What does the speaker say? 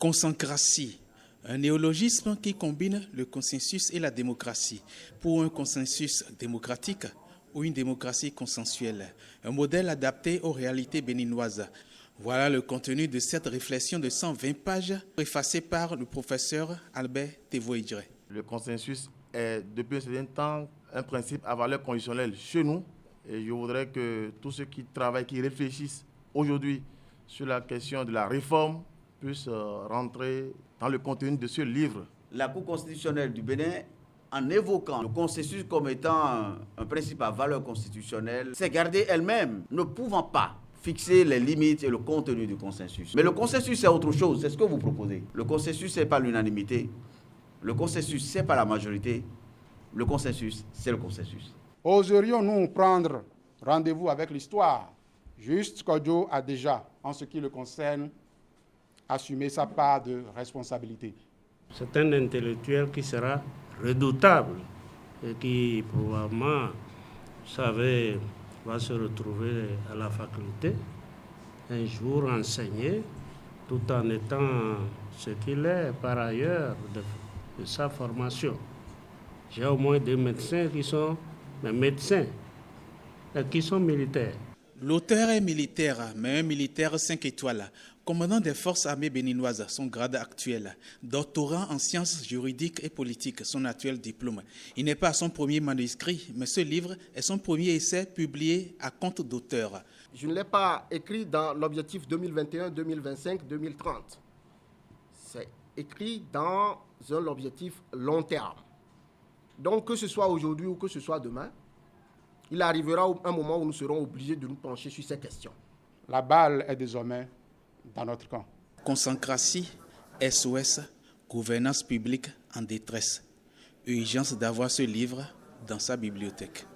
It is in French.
Consancratie, un néologisme qui combine le consensus et la démocratie. Pour un consensus démocratique ou une démocratie consensuelle, un modèle adapté aux réalités béninoises. Voilà le contenu de cette réflexion de 120 pages préfacée par le professeur Albert Tevoidjre. Le consensus est depuis un certain temps un principe à valeur conditionnelle chez nous. Et je voudrais que tous ceux qui travaillent, qui réfléchissent aujourd'hui sur la question de la réforme puissent rentrer dans le contenu de ce livre. La Cour constitutionnelle du Bénin, en évoquant le consensus comme étant un principe à valeur constitutionnelle, s'est gardée elle-même, ne pouvant pas fixer les limites et le contenu du consensus. Mais le consensus, c'est autre chose, c'est ce que vous proposez. Le consensus, c'est pas l'unanimité. Le consensus, c'est pas la majorité. Le consensus, c'est le consensus. Oserions-nous prendre rendez-vous avec l'histoire? Juste Kodjo a déjà, en ce qui le concerne, assumé sa part de responsabilité. C'est un intellectuel qui sera redoutable et qui probablement, vous savez, va se retrouver à la faculté, un jour enseigner, tout en étant ce qu'il est par ailleurs de sa formation. J'ai au moins des médecins qui sont des médecins et qui sont militaires. L'auteur est militaire, mais un militaire 5 étoiles, commandant des forces armées béninoises, son grade actuel, doctorant en sciences juridiques et politiques, son actuel diplôme. Il n'est pas son premier manuscrit, mais ce livre est son premier essai publié à compte d'auteur. Je ne l'ai pas écrit dans l'objectif 2021, 2025, 2030. C'est écrit dans un objectif long terme. Donc que ce soit aujourd'hui ou que ce soit demain, il arrivera un moment où nous serons obligés de nous pencher sur ces questions. La balle est désormais dans notre camp. Consancratie, SOS, gouvernance publique en détresse. Urgence d'avoir ce livre dans sa bibliothèque.